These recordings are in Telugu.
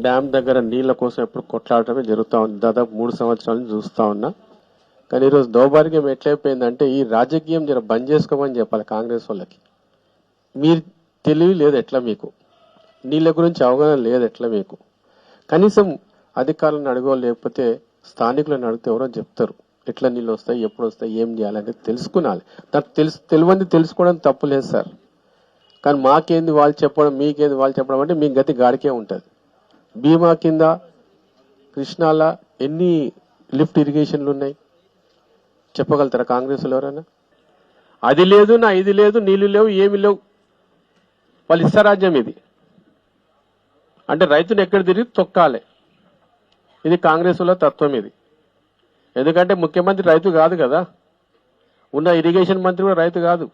డ్యామ్ దగ్గర నీళ్ల కోసం ఎప్పుడు కొట్లాడటమే జరుగుతూ ఉంది. దాదాపు 3 సంవత్సరాల నుంచి చూస్తా ఉన్నా. కానీ ఈరోజు దౌర్భాగ్యం ఎట్లయిపోయిందంటే ఈ రాజకీయం జర బంద్ చేసుకోమని చెప్పాలి కాంగ్రెస్ వాళ్ళకి. మీరు తెలివి లేదు ఎట్లా, మీకు నీళ్ళ గురించి అవగాహన లేదు ఎట్లా, మీకు కనీసం అధికారులను అడగో లేకపోతే స్థానికులను అడిగితే ఎవరో చెప్తారు ఎట్లా నీళ్ళు వస్తాయి, ఎప్పుడు వస్తాయి, ఏం చేయాలంటే తెలుసుకునాలి. నాకు తెలియంది తెలుసుకోవడం తప్పు లేదు సార్. కానీ మాకేంది వాళ్ళు చెప్పడం, మీకేంది వాళ్ళు చెప్పడం అంటే మీ గతి గాడికే ఉంటుంది. భీమా కింద కృష్ణాల ఎన్ని లిఫ్ట్ ఇరిగేషన్లు ఉన్నాయి చెప్పగలుగుతారా కాంగ్రెస్ ఎవరైనా? అది లేదు, నా ఇది లేదు, నీళ్లు లేవు, ఏమి లేవు, వాళ్ళు ఇష్టరాజ్యం ఇది అంటే రైతును ఎక్కడ తిరిగి తొక్కాలి. ఇది కాంగ్రెస్ వాళ్ళ తత్వం ఇది. ఎందుకంటే ముఖ్యమంత్రి రైతు కాదు కదా, ఉన్న ఇరిగేషన్ మంత్రి కూడా రైతు కాదు.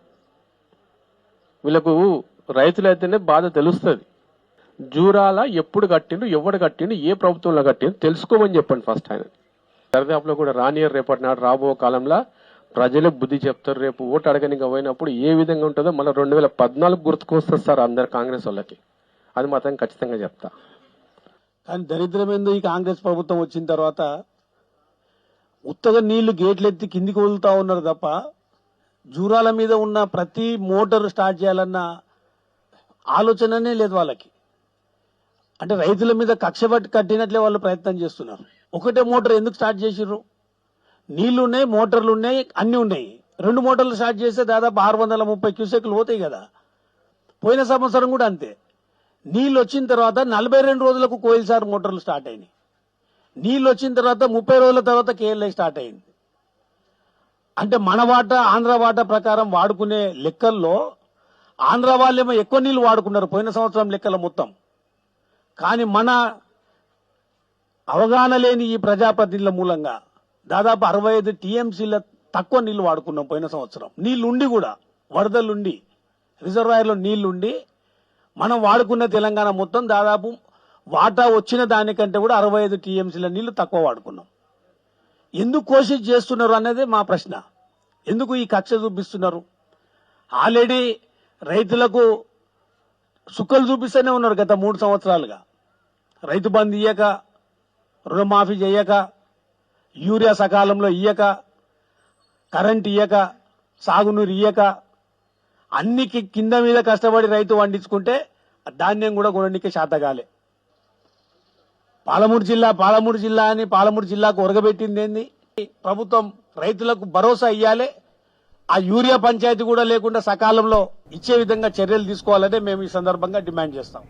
వీళ్ళకు రైతులైతేనే బాధ తెలుస్తుంది. జూరాల ఎప్పుడు కట్టిండు, ఎవడు కట్టిండు, ఏ ప్రభుత్వంలో కట్టిండు తెలుసుకోమని చెప్పండి ఫస్ట్. ఆయన దరిదాపులో కూడా రానియర్ రేపటి నాడు రాబో కాలంలో ప్రజలే బుద్ధి చెప్తారు. రేపు ఓటు అడగనిక పోయినప్పుడు ఏ విధంగా ఉంటుందో మళ్ళీ 2014 గుర్తుకొస్తారు సార్ అందరు కాంగ్రెస్ వాళ్ళకి. అది మాత్రం ఖచ్చితంగా చెప్తా. కానీ దరిద్రం ఏందో ఈ కాంగ్రెస్ ప్రభుత్వం వచ్చిన తర్వాత ఉత్తగా నీళ్లు గేట్లెత్తి కిందికి వదులుతా ఉన్నారు తప్ప జూరాల మీద ఉన్న ప్రతి మోటార్ స్టార్ట్ చేయాలన్న ఆలోచననే లేదు వాళ్ళకి. అంటే రైతుల మీద కక్ష పట్టి కట్టినట్లే వాళ్ళు ప్రయత్నం చేస్తున్నారు. ఒకటే మోటార్ ఎందుకు స్టార్ట్ చేసిర్రు? నీళ్లు ఉన్నాయి, మోటార్లు ఉన్నాయి, అన్ని ఉన్నాయి. 2 మోటార్లు స్టార్ట్ చేస్తే దాదాపు 630 క్యూసెక్లు పోతాయి కదా. పోయిన సంవత్సరం కూడా అంతే. నీళ్లు వచ్చిన తర్వాత 42 రోజులకు కోయిల్సార్ మోటార్లు స్టార్ట్ అయినాయి. నీళ్లు వచ్చిన తర్వాత 30 రోజుల తర్వాత కేఎల్ఐ స్టార్ట్ అయింది. అంటే మన వాటా ఆంధ్ర వాటా ప్రకారం వాడుకునే లెక్కల్లో ఆంధ్ర వాళ్ళేమో ఎక్కువ నీళ్లు వాడుకున్నారు పోయిన సంవత్సరం లెక్కల మొత్తం. కానీ మన అవగాహన లేని ఈ ప్రజాప్రతినిధుల మూలంగా దాదాపు 65 టీఎంసీల తక్కువ నీళ్లు వాడుకున్నాం పోయిన సంవత్సరం. నీళ్లుండి కూడా, వరదలుండి, రిజర్వాయర్లో నీళ్లుండి మనం వాడుకున్న తెలంగాణ మొత్తం దాదాపు వాటా వచ్చిన దానికంటే కూడా 65 టీఎంసీల నీళ్లు తక్కువ వాడుకున్నాం. ఎందుకు కోషిష్ చేస్తున్నారు అనేది మా ప్రశ్న. ఎందుకు ఈ కక్ష చూపిస్తున్నారు? ఆల్రెడీ రైతులకు సుక్కలు చూపిస్తూనే ఉన్నారు గత 3 సంవత్సరాలుగా. రైతు బంధు ఇయ్యక, రుణమాఫీ చేయక, యూరియా సకాలంలో ఇయ్యక, కరెంట్ ఇయ్యక, సాగునీరు ఇయ్యక, అన్ని కింద మీద కష్టపడి రైతు పండించుకుంటే ధాన్యం కూడా కొనడానికి శాతగాలే. పాలమూరు జిల్లా అని పాలమూరు జిల్లాకు ఒరగబెట్టింది ఏంది? ప్రభుత్వం రైతులకు భరోసా ఇయ్యాలి. ఆ యూరియా పంచాయతీ కూడా లేకుండా సకాలంలో ఇచ్చే విధంగా చర్యలు తీసుకోవాలని మేము ఈ సందర్భంగా డిమాండ్ చేస్తాం.